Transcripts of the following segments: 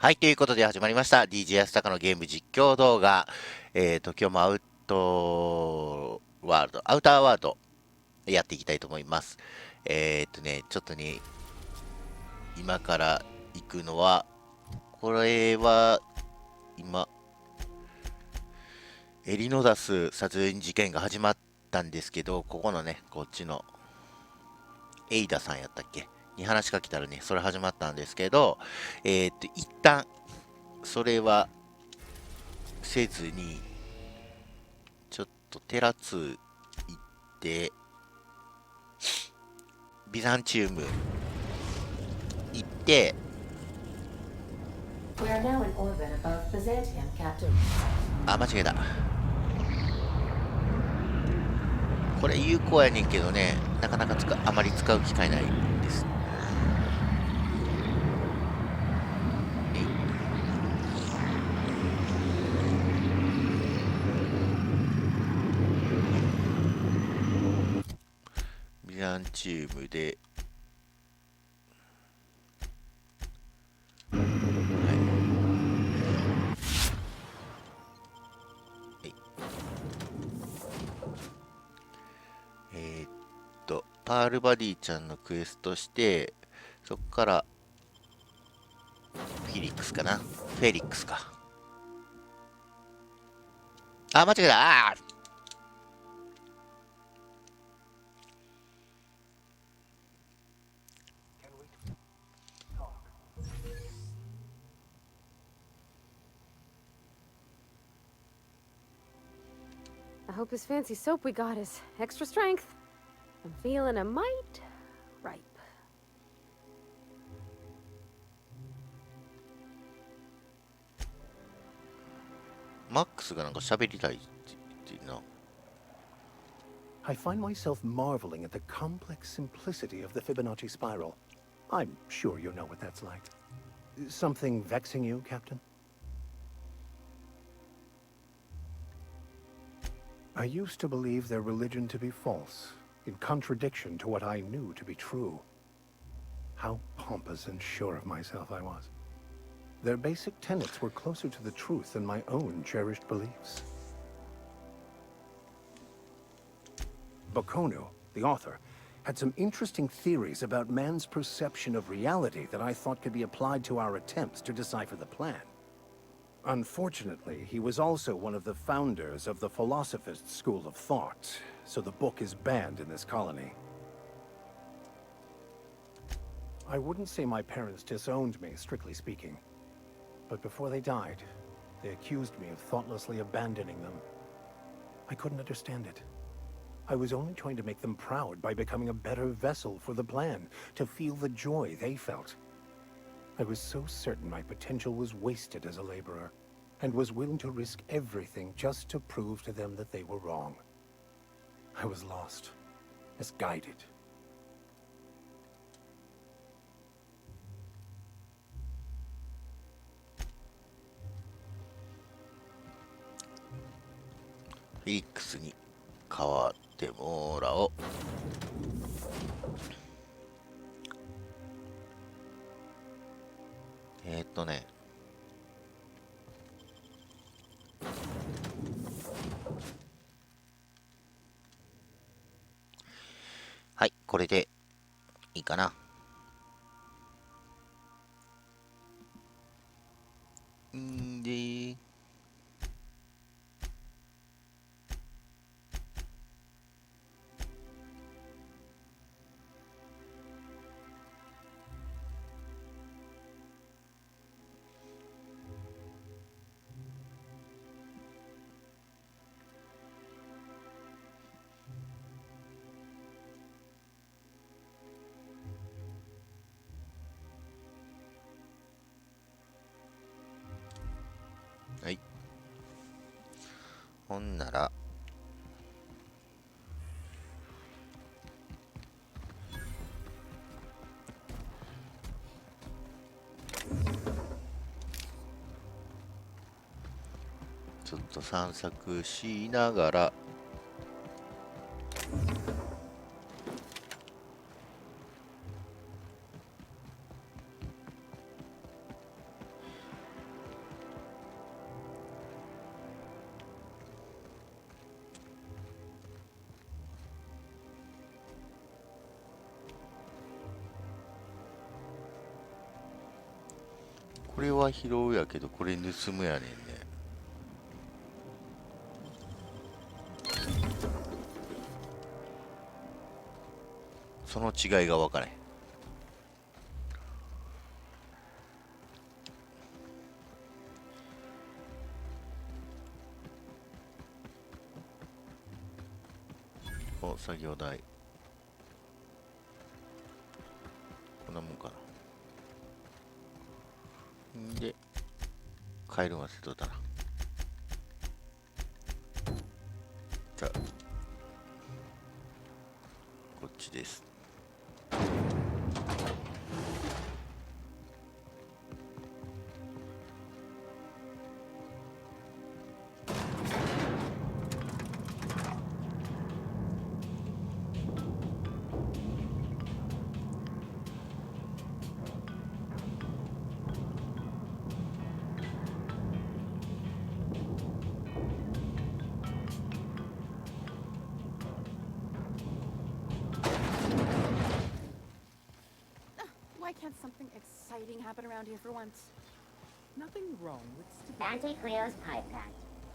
はい、ということで始まりました。DJ やすたかのゲーム実況動画。今日もアウターワールドやっていきたいと思います。ちょっとね、今から行くのは、これは、今、エリノダス殺人事件が始まったんですけど、ここのね、こっちの、エイダさんやったっけに話が来たらね、それ始まったんですけど、一旦、それはせずに、ちょっとテラ2行って、ビザンチウム行って、あ、間違えた。これ有効やねんけどね、なかなかあまり使う機会ないです。ビザンチウムで、パールバディちゃんのクエストして、そこからフェリックスかな、フェリックスか。あ、間違えた。あーI hope this fancy soap we got is extra strength. I'm feeling a mite ripe. マックスがなんか喋りたいって言ってるな。I find myself marveling at the complex simplicity of the Fibonacci spiral. I'm sure you know what that's like. Something vexing you, Captain? I used to believe their religion to be false, in contradiction to what I knew to be true. How pompous and sure of myself I was. Their basic tenets were closer to the truth than my own cherished beliefs. Bokono, the author, had some interesting theories about man's perception of reality that I thought could be applied to our attempts to decipher the plan. Unfortunately, he was also one of the founders of the Philosophist school of thought, so the book is banned in this colony. I wouldn't say my parents disowned me, strictly speaking. But before they died, they accused me of thoughtlessly abandoning them. I couldn't understand it. I was only trying to make them proud by becoming a better vessel for the plan, to feel the joy they felt. I was so certain my potential was wasted as a laborer, and was willing to risk everything just to prove to them that they were wrong. I was lost, misguided.フェリックスに変わってもらおう。はい、これでいいかな。んで、はい。ほんなら、ちょっと散策しながら、これは拾うやけど、これ盗むやねんね。その違いが分からへん。お、作業台。こんなもんかな。んで、カエル忘れとったな。じゃあ、こっちです。Why can't something exciting happen around here for once? Nothing wrong with Auntie Cleo's pipe patch.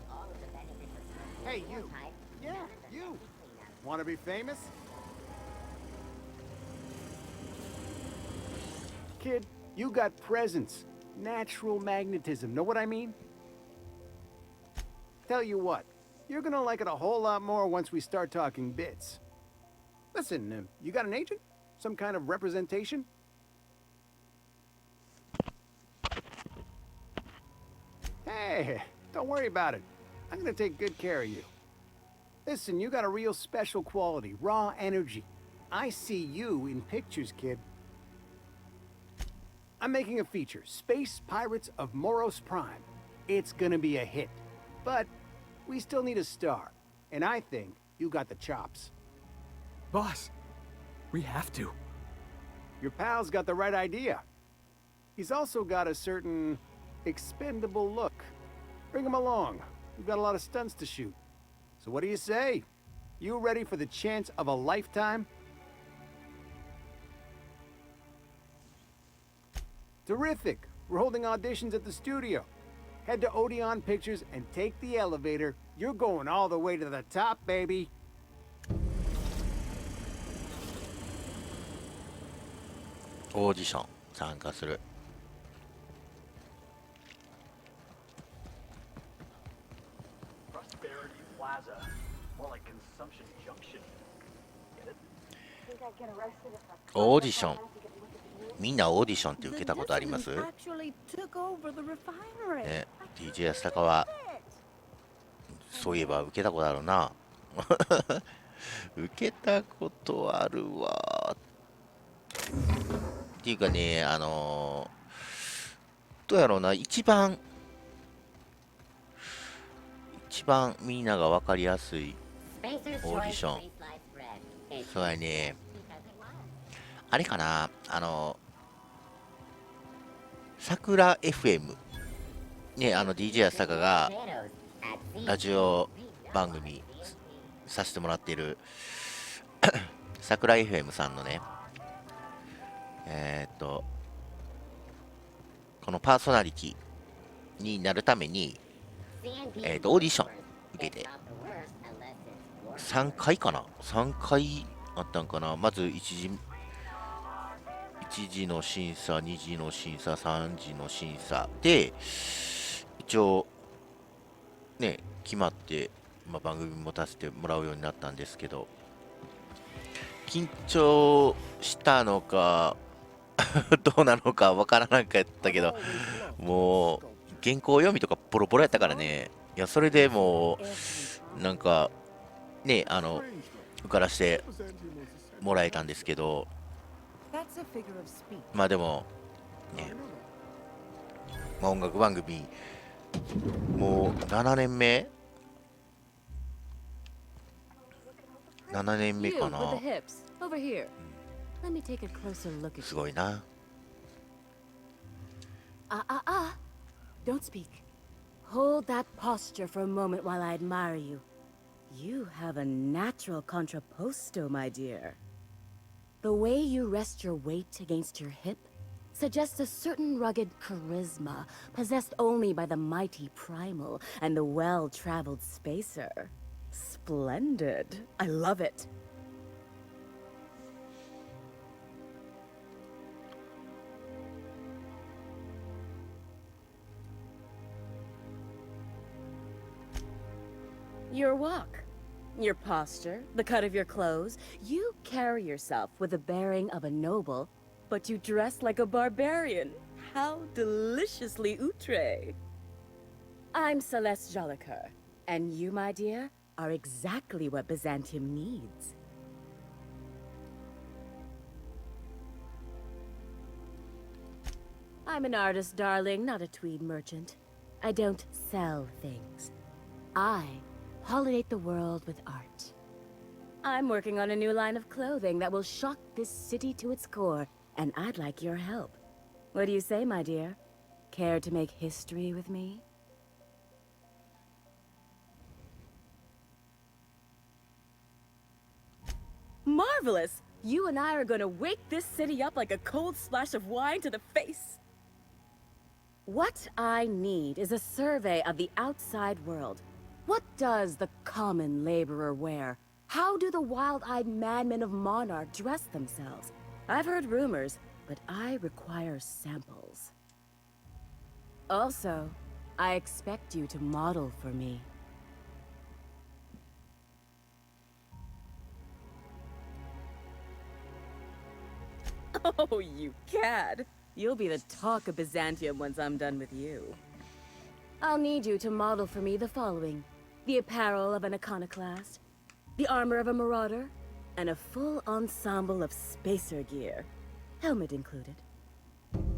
All of the benefits of Hey, Cleo's you. pipe. Yeah, you. Want to be famous? Kid, you got presence. Natural magnetism. Know what I mean? Tell you what, you're gonna like it a whole lot more once we start talking bits. Listen, you got an agent? Some kind of representation? Hey, don't worry about it. I'm gonna take good care of you. Listen, you got a real special quality, raw energy. I see you in pictures, kid. I'm making a feature, Space Pirates of Moros Prime. It's gonna be a hit. But we still need a star. And I think you got the chops. Boss, we have to. Your pal's got the right idea. He's also got a certain expendable look. Bring him along. We've got a lot of stunts to shoot. So what do you say? You ready for the chance of a lifetime? Terrific. We're holding auditions at the studio. Head to Odeon Pictures and take the elevator. You're going all the way to the top, baby. オーディション参加する。オーディション。みんなオーディションって受けたことあります？ね、DJ 安高はそういえば受けたことあるな。受けたことあるわ。っていうかね、どうやろうな、一番みんなが分かりやすいオーディション。そうやね、あれかな、桜 FM ね、DJ 安高がラジオ番組させてもらっている桜 FM さんのね、このパーソナリティになるために、オーディション受けて3回かな、3回あったんかな。まず1次の審査、2次の審査、3次の審査で一応ね決まって、番組持たせてもらうようになったんですけど、緊張したのかどうなのかわからなかったけど、もう原稿読みとかボロボロやったからね。いや、それでもうなんかね、受からしてもらえたんですけど、でもね、音楽番組もう7年目かな。すごいな。Don't speak. Hold that posture for a moment while I admire you. You have a natural contrapposto, my dear. The way you rest your weight against your hip suggests a certain rugged charisma possessed only by the mighty primal and the well-traveled spacer. Splendid. I love it. Your walk, your posture, the cut of your clothes, you carry yourself with the bearing of a noble, but you dress like a barbarian. How deliciously outre. I'm Celeste Jolicoeur, and you, my dear, are exactly what Byzantium needs. I'm an artist, darling, not a tweed merchant. I don't sell things. I pollinate the world with art. I'm working on a new line of clothing that will shock this city to its core, and I'd like your help. What do you say, my dear? Care to make history with me? Marvelous! You and I are gonna wake this city up like a cold splash of wine to the face. What I need is a survey of the outside world. What does the common laborer wear? How do the wild-eyed madmen of Monarch dress themselves? I've heard rumors, but I require samples. Also, I expect you to model for me. Oh, you cad! You'll be the talk of Byzantium once I'm done with you. I'll need you to model for me the following: the apparel of an iconoclast, the armor of a marauder, and a full ensemble of spacer gear, helmet included.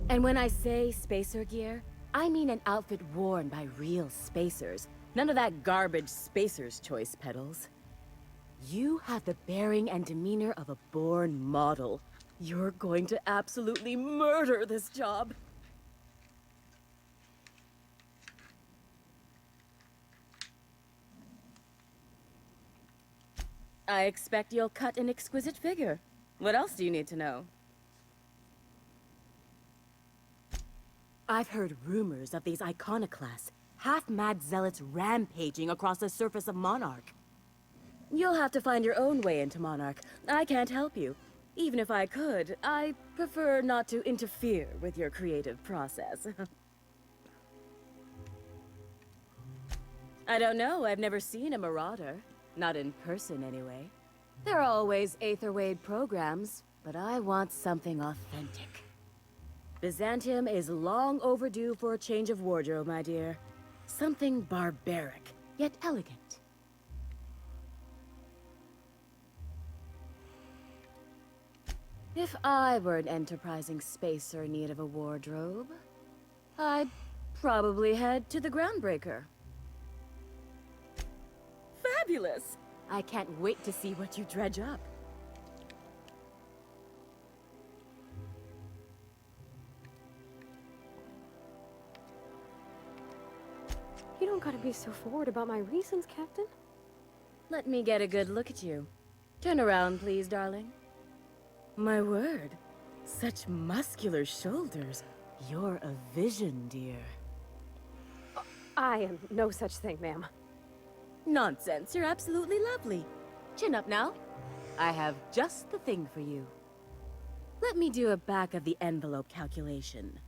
And when I say spacer gear, I mean an outfit worn by real spacers. None of that garbage spacer's choice pedals. You have the bearing and demeanor of a born model. You're going to absolutely murder this job. I expect you'll cut an exquisite figure. What else do you need to know? I've heard rumors of these iconoclasts, half-mad zealots rampaging across the surface of Monarch. You'll have to find your own way into Monarch. I can't help you. Even if I could, I prefer not to interfere with your creative process. I don't know, I've never seen a marauder. Not in person, anyway. There are always Aetherwade programs, but I want something authentic. Byzantium is long overdue for a change of wardrobe, my dear. Something barbaric, yet elegant. If I were an enterprising spacer in need of a wardrobe, I'd probably head to the Groundbreaker. Fabulous! I can't wait to see what you dredge up. You don't gotta be so forward about my reasons, Captain. Let me get a good look at you. Turn around, please, darling. My word, such muscular shoulders. You're a vision, dear. I am no such thing, ma'am. Nonsense, you're absolutely lovely. Chin up now. I have just the thing for you. Let me do a back-of-the-envelope calculation.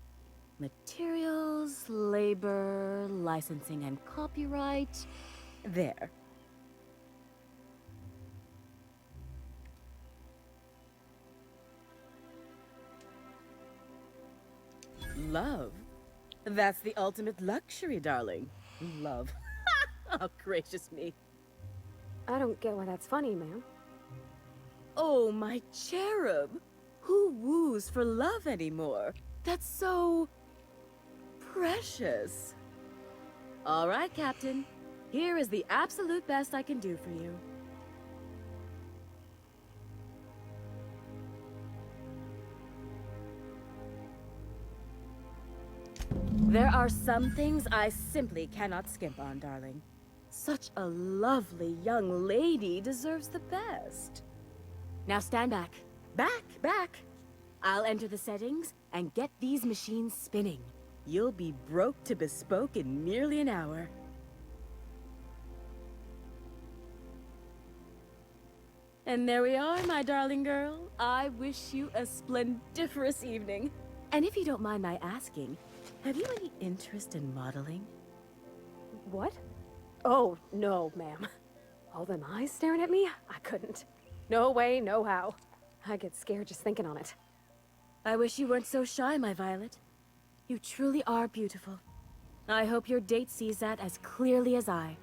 Materials, labor, licensing and copyright. There. Love? That's the ultimate luxury, darling. Love. Oh, gracious me. I don't get why that's funny, ma'am. Oh, my cherub. Who woos for love anymore? That's so precious. All right, Captain. Here is the absolute best I can do for you. There are some things I simply cannot skimp on, darling. Such a lovely young lady deserves the best. Now stand back. Back, back. I'll enter the settings and get these machines spinning. You'll be broke to bespoke in nearly an hour. And there we are, my darling girl. I wish you a splendiferous evening. And if you don't mind my asking, have you any interest in modeling? What? Oh, no, ma'am. All them eyes staring at me? I couldn't. No way, no how. I get scared just thinking on it. I wish you weren't so shy, my Violet. You truly are beautiful. I hope your date sees that as clearly as I.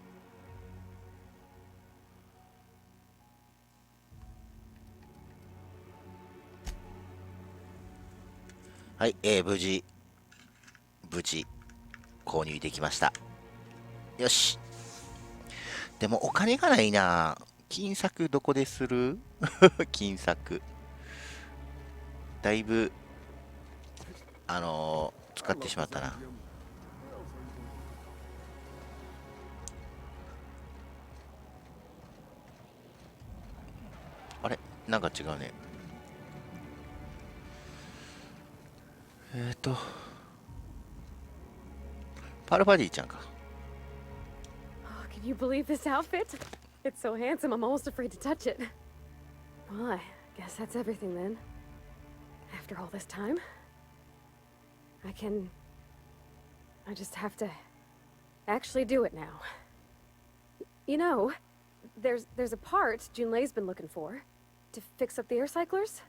はい、無事購入できました。よし。でもお金がないな。金策どこでする？金策。だいぶ使ってしまったな。あれ、なんか違うね。パルファディちゃんか。Oh, can you believe this outfit? It's so handsome, I'm almost afraid to touch it. Well, I guess that's everything then. After all this time, I just have to actually do it now. You know, there's a part Junlei's been looking for to fix up the air cyclers.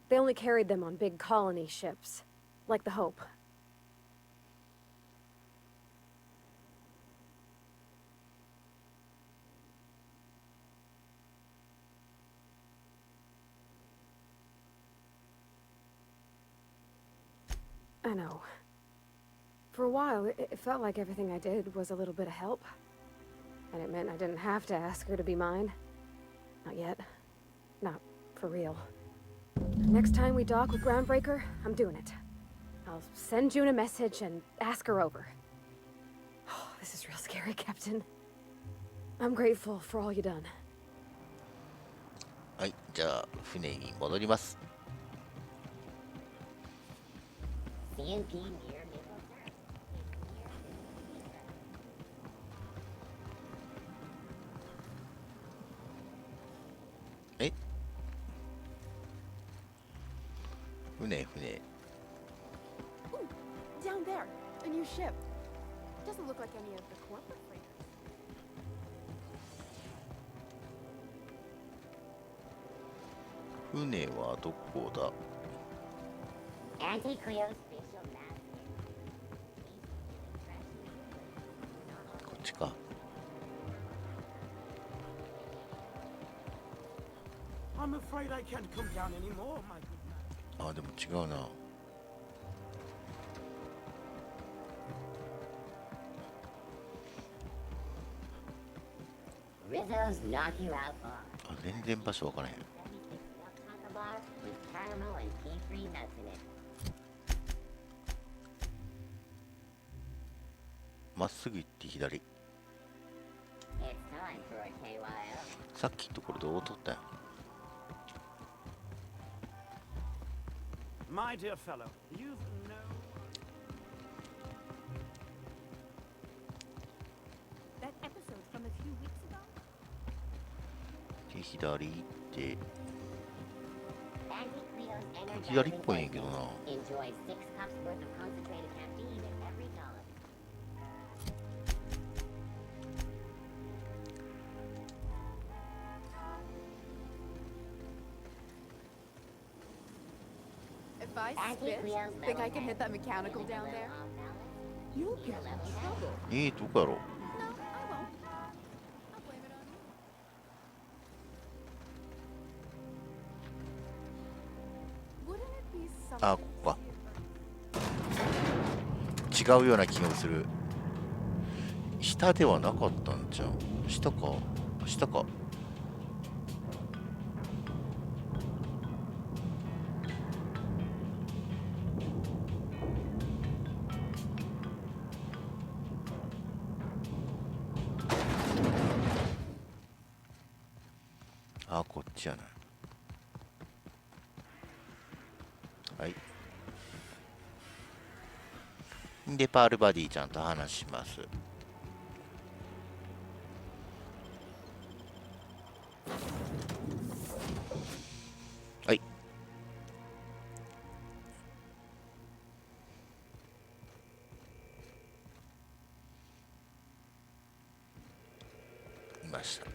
They only carried them on big colony ships, like the Hope. I know. For a while, it felt like everything I did was a little bit of help. And it meant I didn't have to ask her to be mine. Not yet. Not for real. Next time we dock with Groundbreaker, I'm doing it. I'll send June a message and ask her over. Oh, this is real scary, Captain. I'm grateful for all you done. はい、じゃあ船に戻ります。え？船。Ooh, down there, a new ship. Doesn't look like any of the corporate freighters. 船はどこだ？こっちか。I'm afraid I can't come down anymore, my good man. あ、でも違うな。あ、全然場所わからへん。まっすぐ行って左。さっきのところどう取ったんや。My dear fellow, you've no... That episode from a few weeks ago? で、左行って。左っぽいねんけどな。If I spit, think I can hit that mechanical down there? You'll get in trouble. どこやろ？ No, I won't. I'll blame it on you. Wouldn't it be something あ、ここか。違うような気がする。下ではなかったんじゃん。下か。下か。あ、こっちやない。でパールバディちゃんと話します。はい。いました。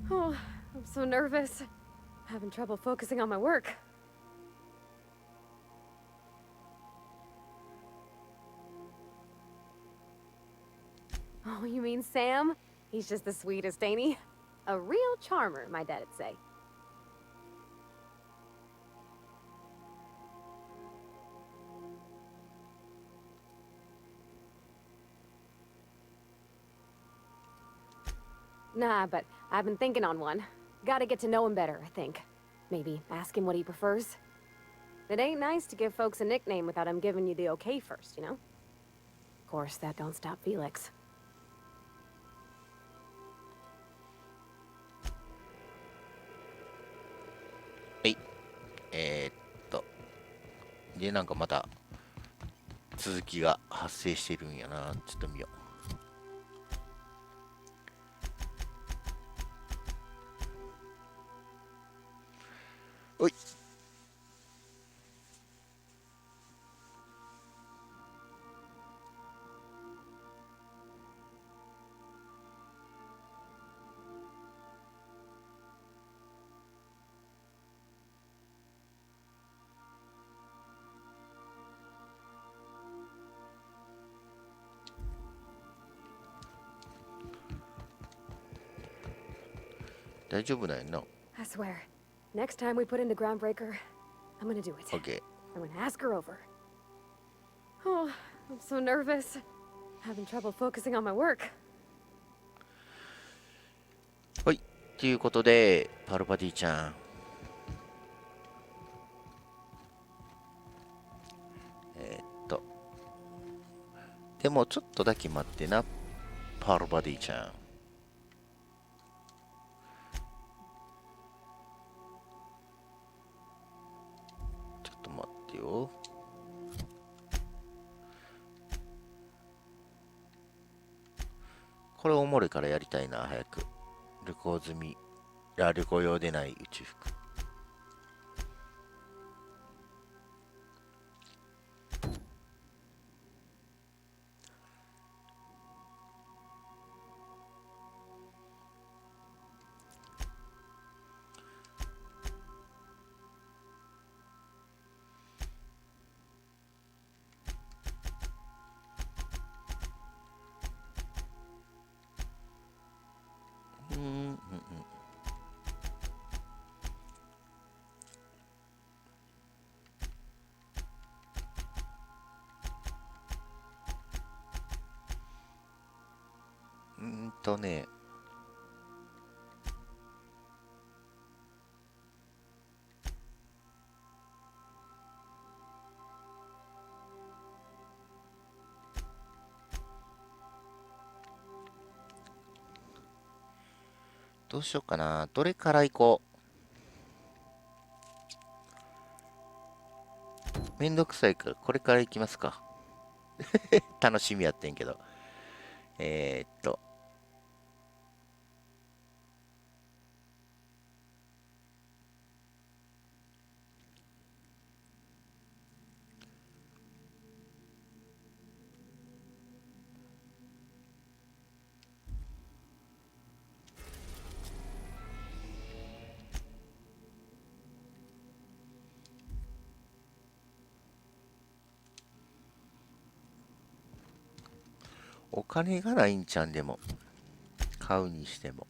Oh, I'm so nervous. Having trouble focusing on my work. Oh, you mean Sam? He's just the sweetest, ain't he? A real charmer, my dad'd say. Nah, but I've been thinking on one. Gotta get to know him better, I think. Maybe ask him what he prefers. It ain't nice to give folks a nickname without him giving you the okay first, you know? Of course, that don't stop Felix. はい。で、なんかまた続きが発生してるんやな。ちょっと見よう。おい。大丈夫だよな。I swear, next time we put into Groundbreaker, I'm gonna do it. OK。I'm gonna ask her over. Oh, I'm so nervous. Having trouble focusing on my work. はい。ということで、パルパティちゃん。でもちょっとだけ待ってな、パルパティちゃん。ちょっと待ってよ。これおもろいからやりたいな、早く。旅行済み。旅行用でない宇宙服。ね、どうしようかな。どれから行こう。めんどくさいから、これから行きますか。楽しみやってんけど。お金がないんちゃんでも。買うにしても。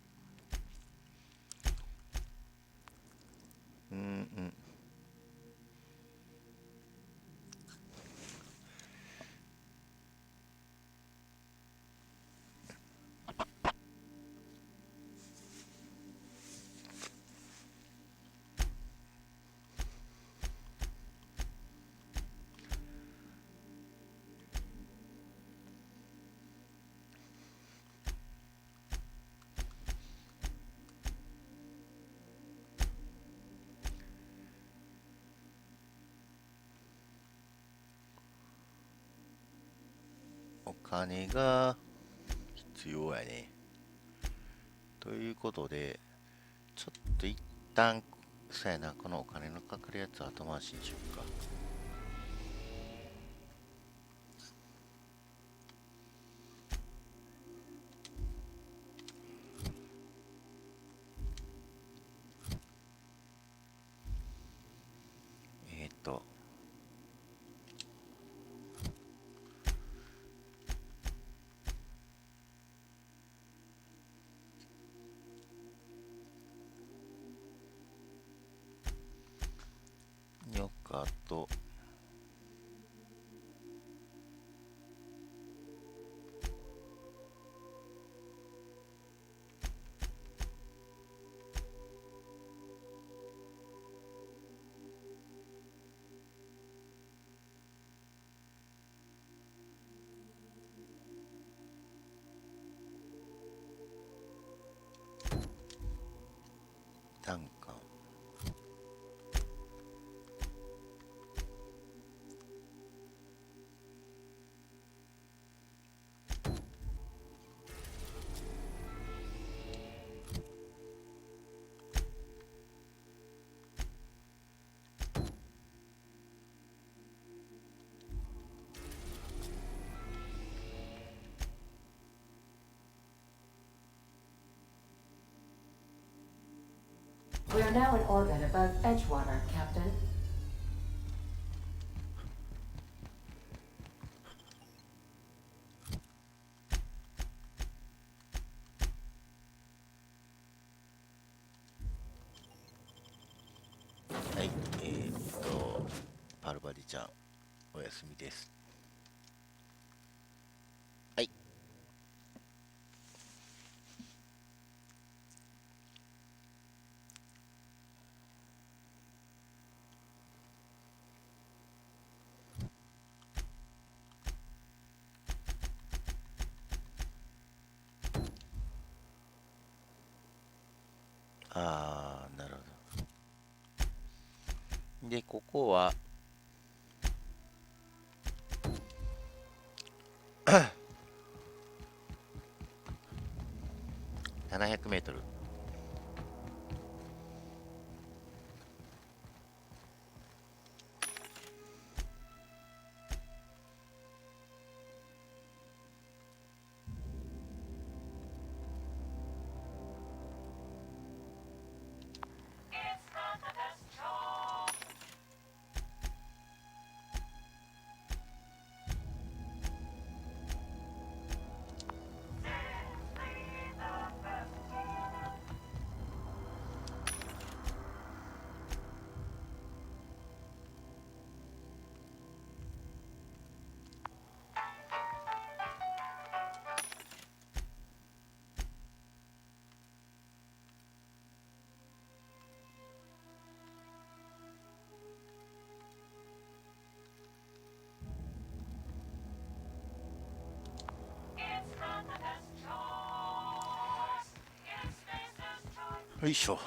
金が必要やね。ということで、ちょっと一旦、そうやな、このお金のかかるやつ後回しにしようか。よかとダンカン。We are now in orbit above Edgewater, Captain. はい、パルバディちゃん、お休みです。はい。あー、なるほど。で、ここは、700メートル。よいしょ。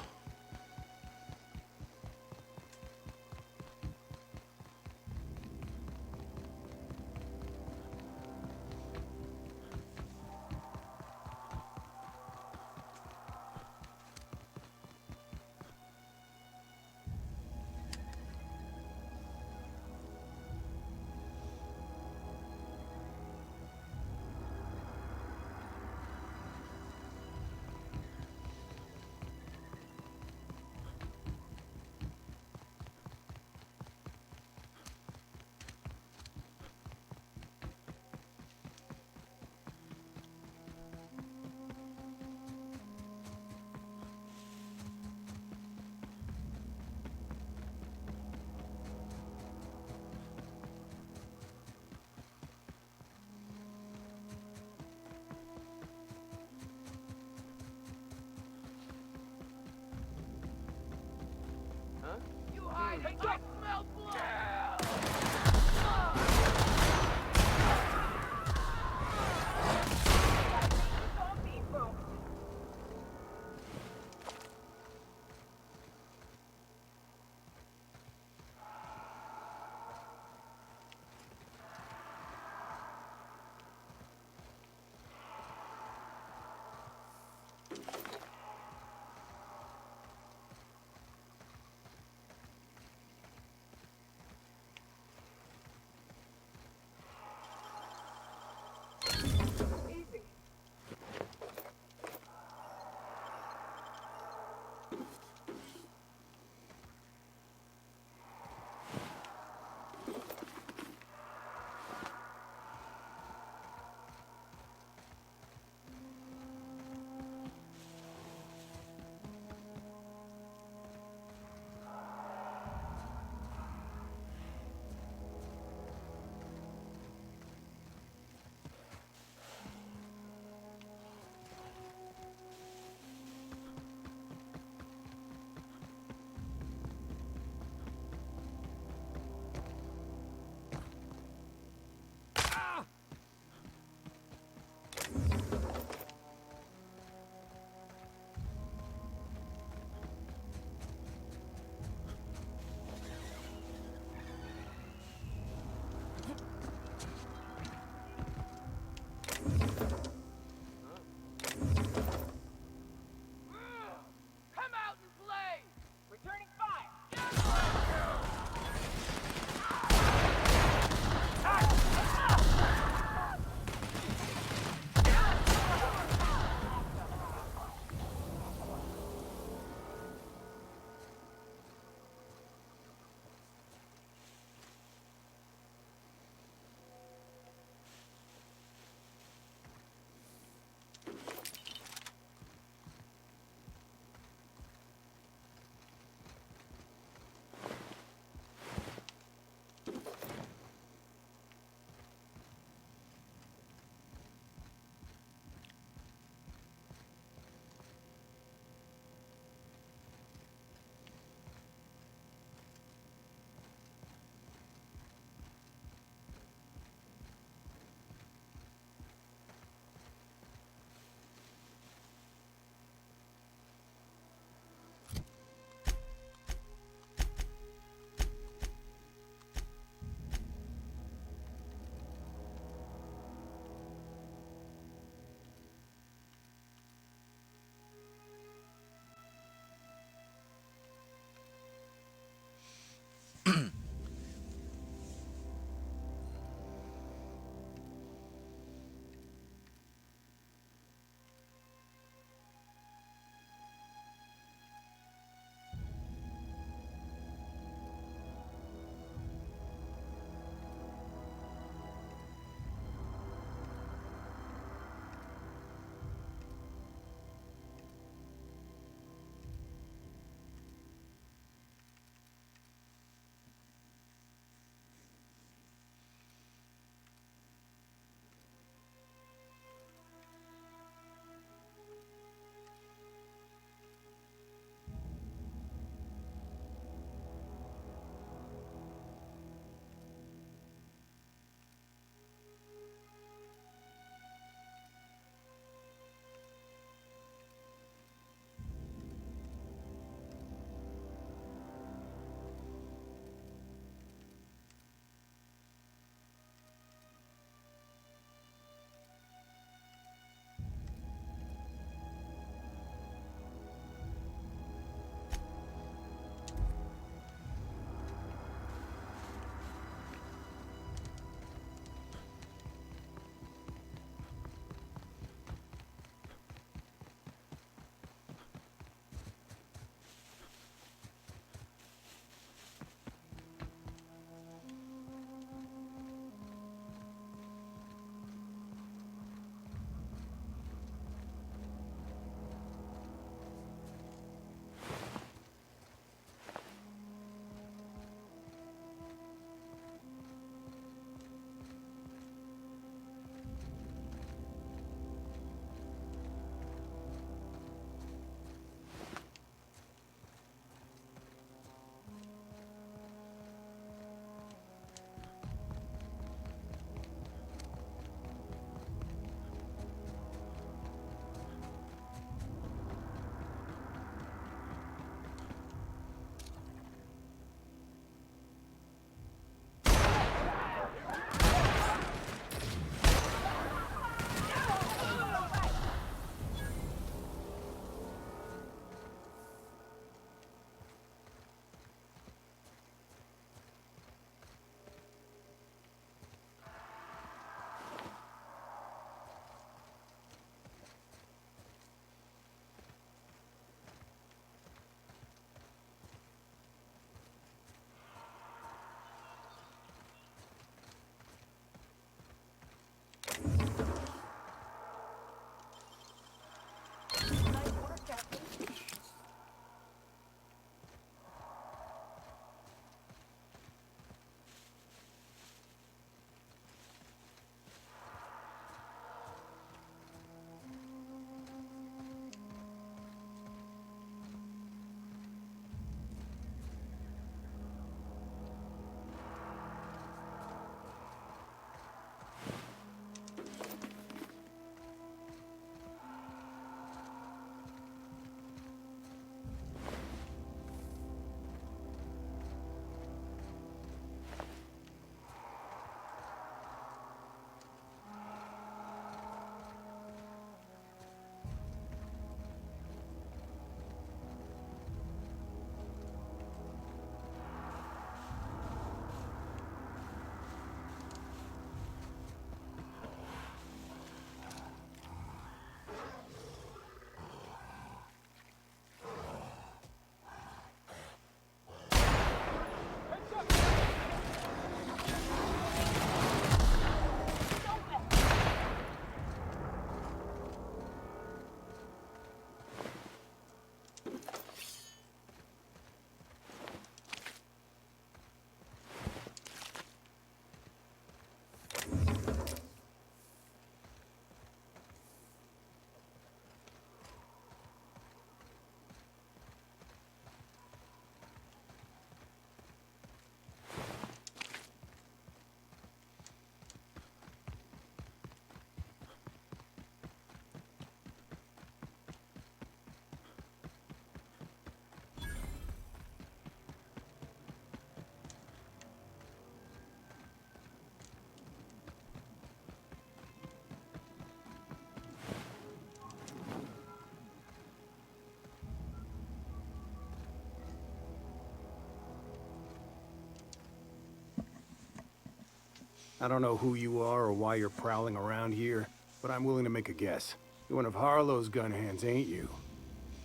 I don't know who you are or why you're prowling around here, but I'm willing to make a guess. You're one of Harlow's gun hands, ain't you?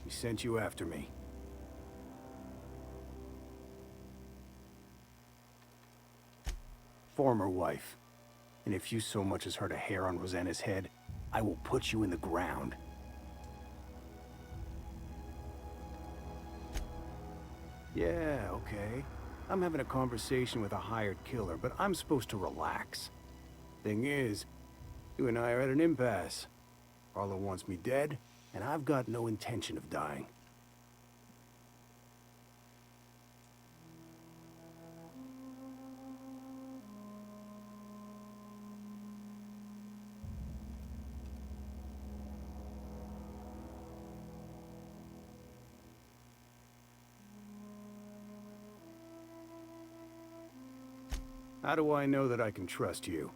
He sent you after me. Former wife. And if you so much as hurt a hair on Rosanna's head, I will put you in the ground. Yeah, okay. I'm having a conversation with a hired killer, but I'm supposed to relax. Thing is, you and I are at an impasse. Harlow wants me dead, and I've got no intention of dying. How do I know that I can trust you?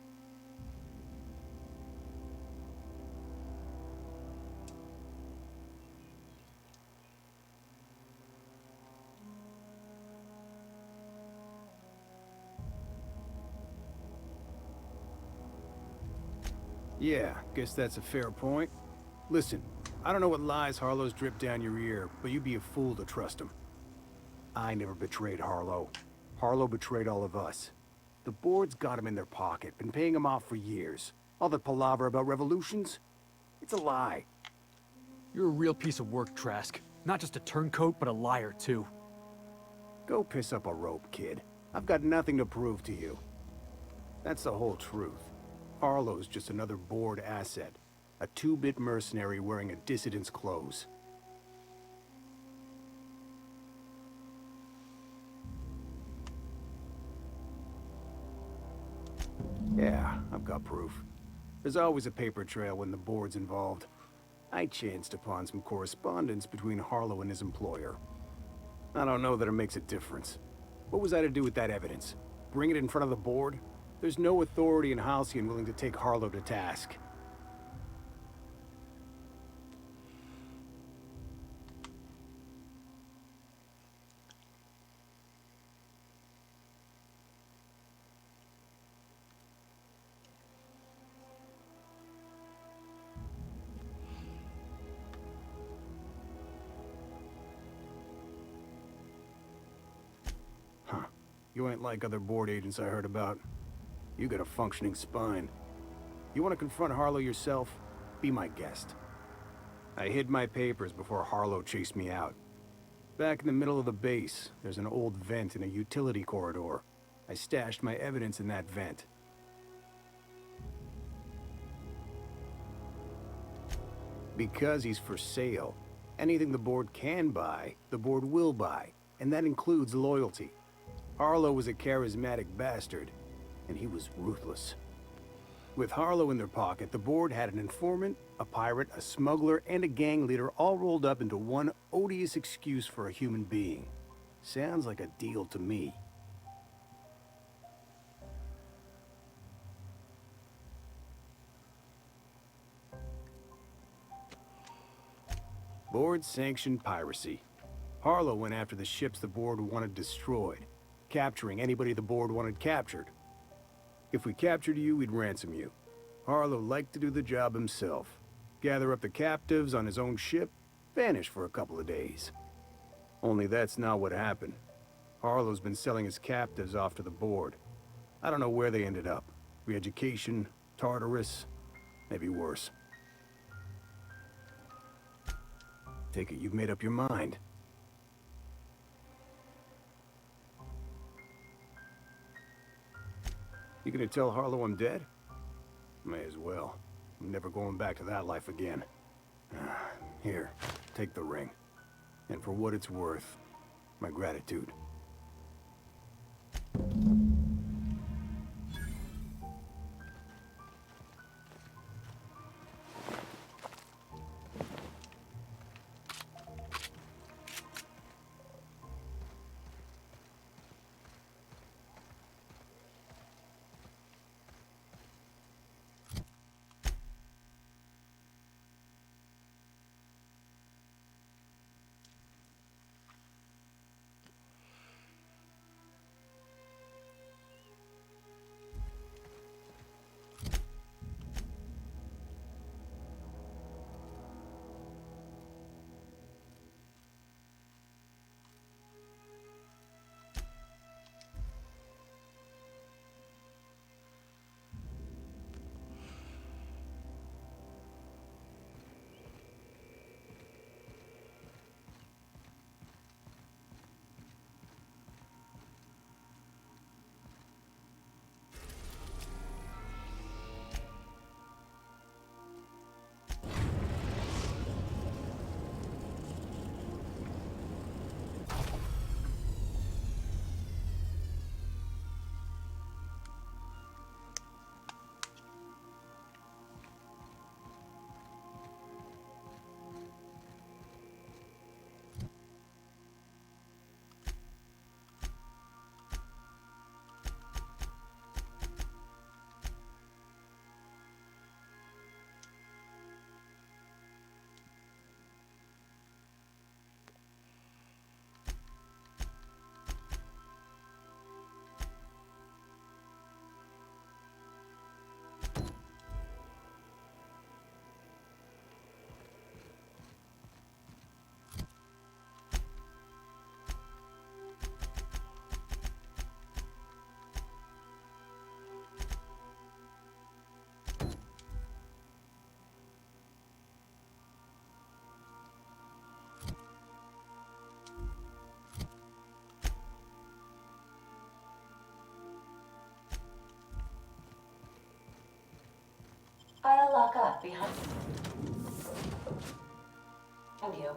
Yeah, guess that's a fair point. Listen, I don't know what lies Harlow's dripped down your ear, but you'd be a fool to trust him. I never betrayed Harlow. Harlow betrayed all of us. The board's got him in their pocket, been paying him off for years. All that palaver about revolutions? It's a lie. You're a real piece of work, Trask. Not just a turncoat, but a liar, too. Go piss up a rope, kid. I've got nothing to prove to you. That's the whole truth. Harlow's just another board asset. A two-bit mercenary wearing a dissident's clothes. Yeah, I've got proof. There's always a paper trail when the board's involved. I chanced upon some correspondence between Harlow and his employer. I don't know that it makes a difference. What was I to do with that evidence? Bring it in front of the board? There's no authority in Halcyon willing to take Harlow to task. You ain't like other board agents I heard about. You got a functioning spine. You want to confront Harlow yourself? Be my guest. I hid my papers before Harlow chased me out. Back in the middle of the base, there's an old vent in a utility corridor. I stashed my evidence in that vent. Because he's for sale. Anything the board can buy, the board will buy. And that includes loyalty. Harlow was a charismatic bastard, and he was ruthless. With Harlow in their pocket, the board had an informant, a pirate, a smuggler, and a gang leader all rolled up into one odious excuse for a human being. Sounds like a deal to me. Board sanctioned piracy. Harlow went after the ships the board wanted destroyed, capturing anybody the board wanted captured. If we captured you, we'd ransom you. Harlow liked to do the job himself. Gather up the captives on his own ship, vanish for a couple of days. Only that's not what happened. Harlow's been selling his captives off to the board. I don't know where they ended up. Re-education, Tartarus, maybe worse. Take it you've made up your mind. You gonna tell Harlow I'm dead? May as well. I'm never going back to that life again. Here, take the ring. And for what it's worth, my gratitude. lock up behind you.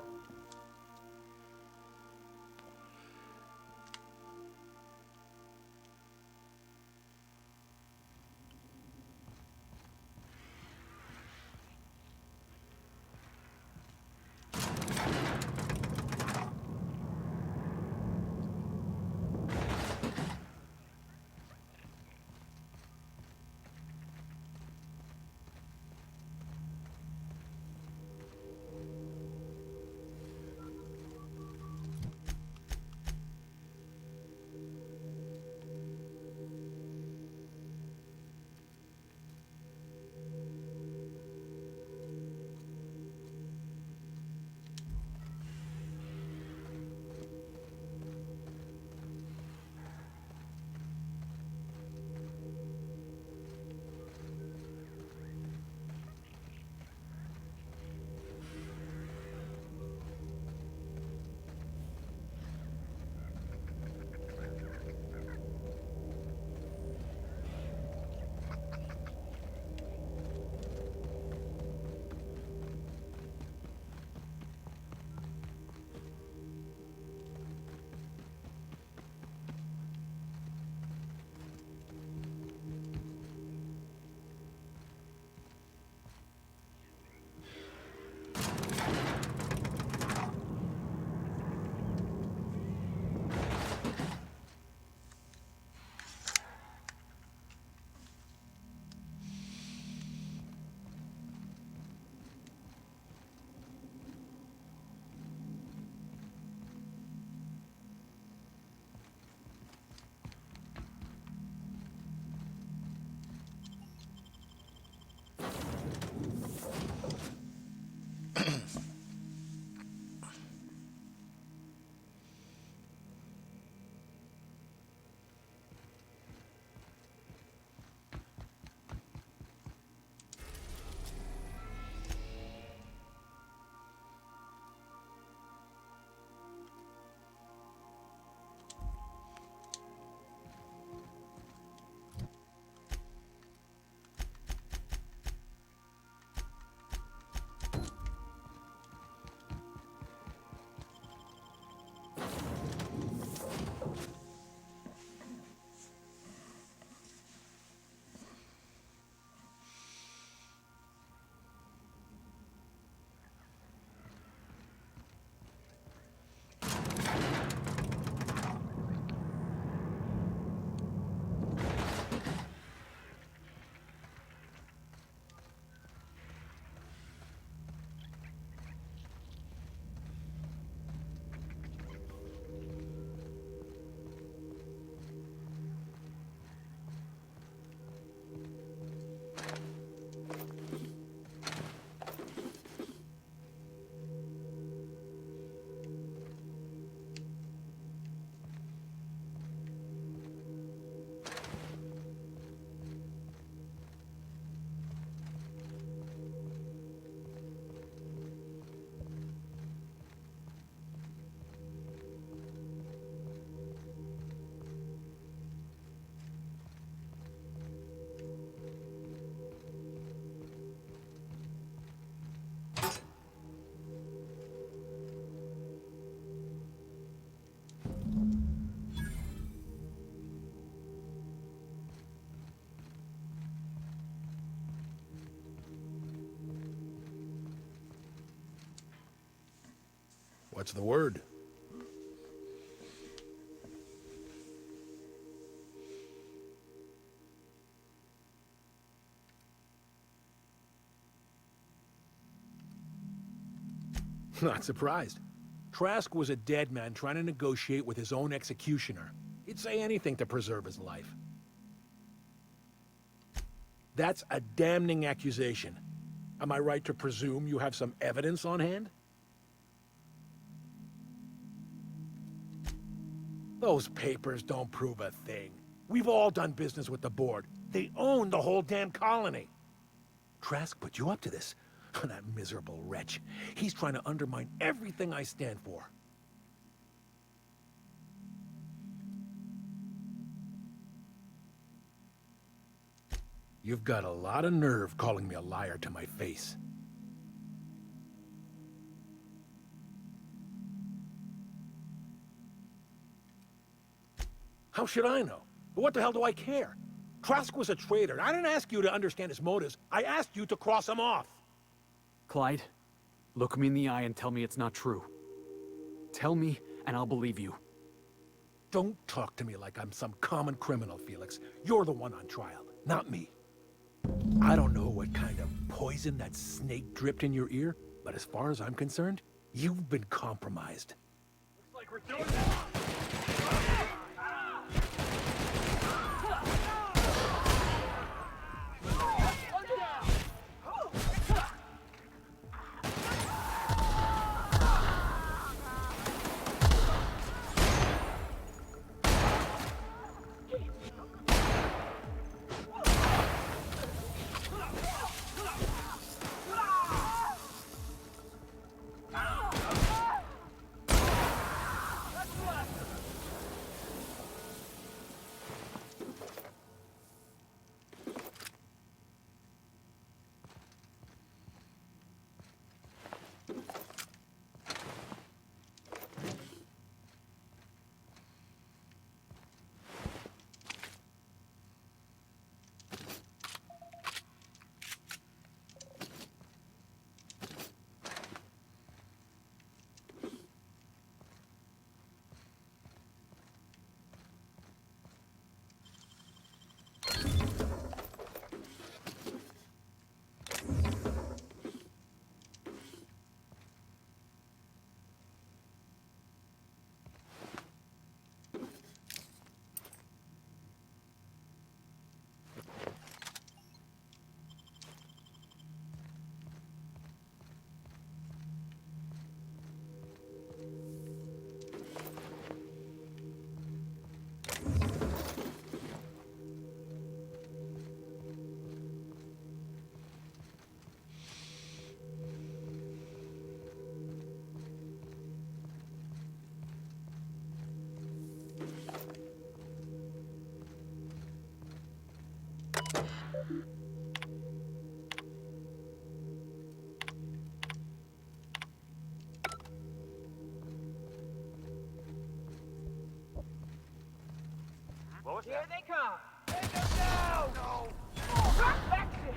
What's the word? Not surprised. Trask was a dead man trying to negotiate with his own executioner. He'd say anything to preserve his life. That's a damning accusation. Am I right to presume you have some evidence on hand? Those papers don't prove a thing. We've all done business with the board. They own the whole damn colony. Trask put you up to this. That miserable wretch. He's trying to undermine everything I stand for. You've got a lot of nerve calling me a liar to my face. How should I know? But what the hell do I care? Trask was a traitor. I didn't ask you to understand his motives. I asked you to cross him off. Clyde, look me in the eye and tell me it's not true. Tell me, and I'll believe you. Don't talk to me like I'm some common criminal, Felix. You're the one on trial, not me. I don't know what kind of poison that snake dripped in your ear, but as far as I'm concerned, you've been compromised. Looks like we're doing that. Here they come. Take them down! No! Drop back there!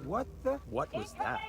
What the? What was that?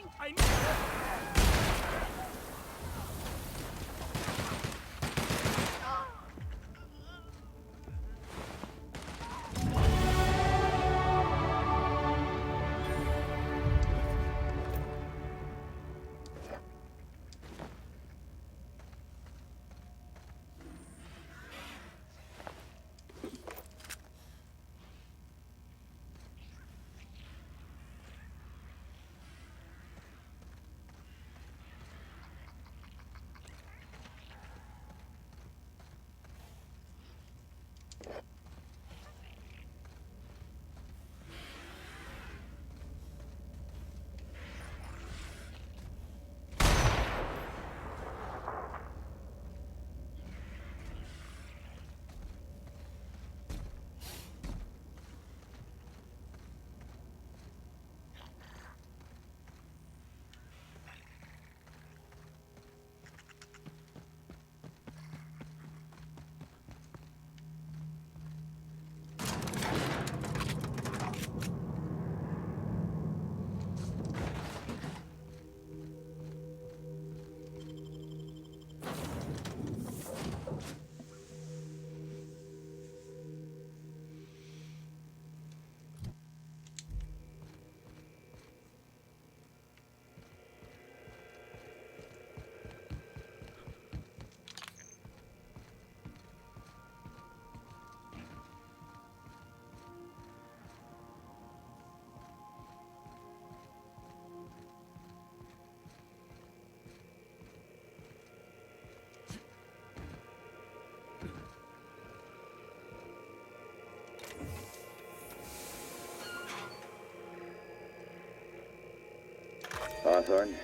Hawthorne,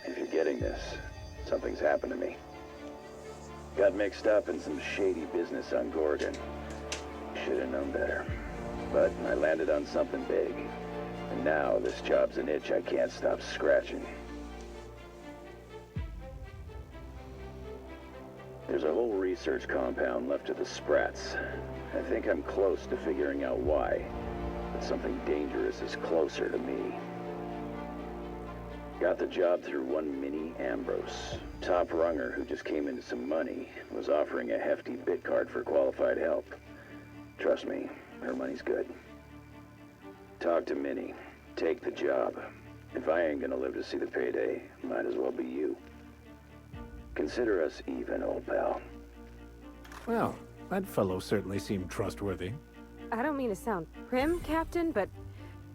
if you're getting this, something's happened to me. Got mixed up in some shady business on Gorgon. Should have known better. But I landed on something big. And now this job's an itch I can't stop scratching. There's a whole research compound left of the Sprats. I think I'm close to figuring out why. But something dangerous is closer to me. Got the job through one Minnie Ambrose. Top runger who just came into some money, was offering a hefty bid card for qualified help. Trust me, her money's good. Talk to Minnie. Take the job. If I ain't gonna live to see the payday, might as well be you. Consider us even, old pal. Well, that fellow certainly seemed trustworthy. I don't mean to sound prim, Captain, but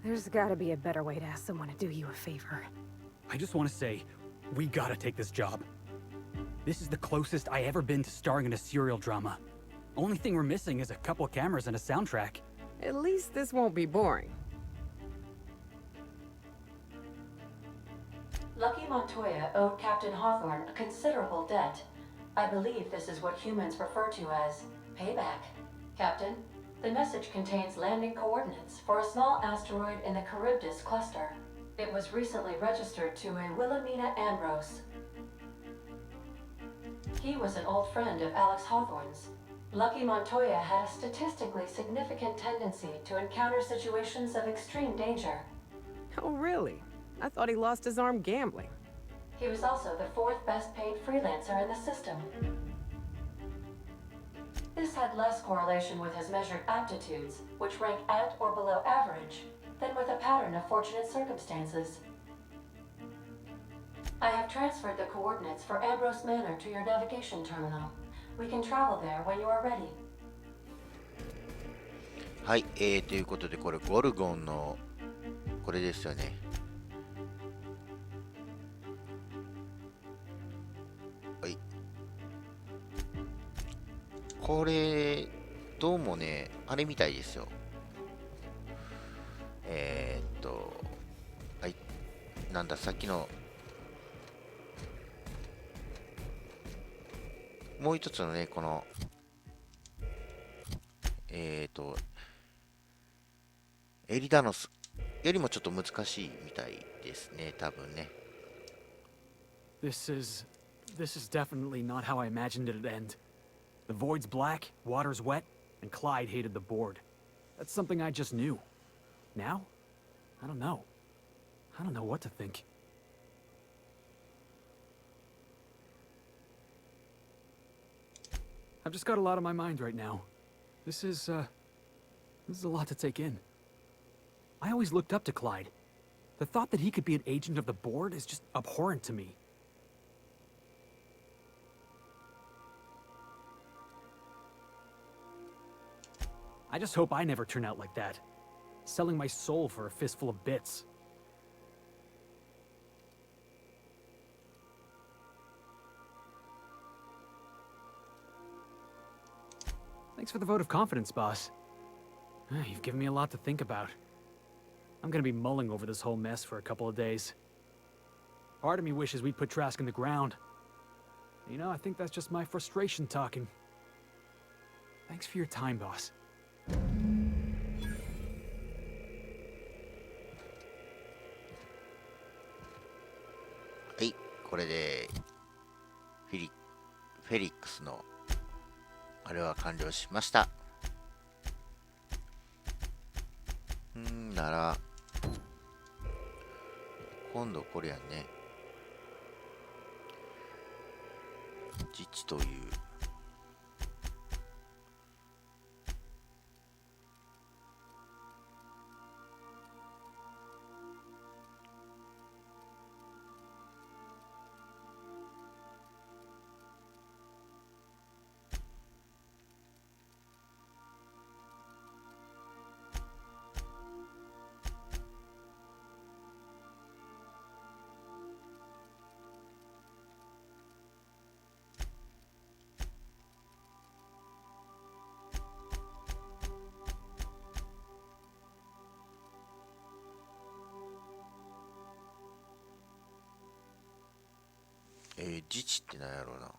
there's gotta be a better way to ask someone to do you a favor. I just want to say, we gotta take this job. This is the closest I ever been to starring in a serial drama. Only thing we're missing is a couple cameras and a soundtrack. At least this won't be boring. Lucky Montoya owed Captain Hawthorne a considerable debt. I believe this is what humans refer to as payback. Captain, the message contains landing coordinates for a small asteroid in the Charybdis cluster. It was recently registered to a Wilhelmina Ambrose. He was an old friend of Alex Hawthorne's. Lucky Montoya had a statistically significant tendency to encounter situations of extreme danger. Oh, really? I thought he lost his arm gambling. He was also the fourth best paid freelancer in the system. This had less correlation with his measured aptitudes, which rank at or below average, than with a pattern of fortunate circumstances. I have transferred the coordinates for Ambrose Manor to your navigation terminal. We can travel there when you are ready. はい、ということでこれゴルゴンのこれですよね。はい。これどうもねあれみたいですよ。はい、なんださっきのもう一つのねこのエリダノスよりもちょっと難しいみたいですね多分ね。This is definitely not how I imagined it'd end. The void's black, water's wet, and Clyde hated the board. That's something I just knew. Now? I don't know. I don't know what to think. I've just got a lot on my mind right now. This is a lot to take in. I always looked up to Clyde. The thought that he could be an agent of the board is just abhorrent to me. I just hope I never turn out like that. Selling my soul for a fistful of bits. Thanks for the vote of confidence, boss. You've given me a lot to think about. I'm gonna be mulling over this whole mess for a couple of days. Part of me wishes we'd put Trask in the ground. You know, I think that's just my frustration talking. Thanks for your time, boss. はい、これでフェリックスのあれは完了しました。なら今度これやね自治という自治って何やろうな。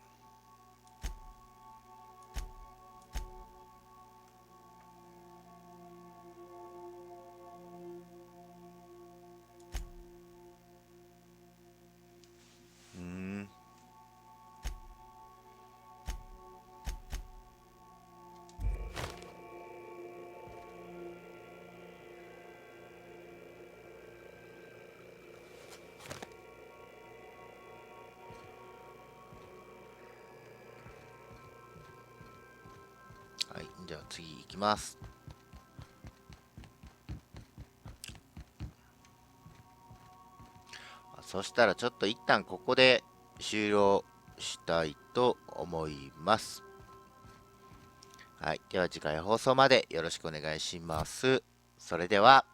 はい、じゃあ次行きます。そしたらちょっと一旦ここで終了したいと思います。はい、では次回放送までよろしくお願いします。それでは。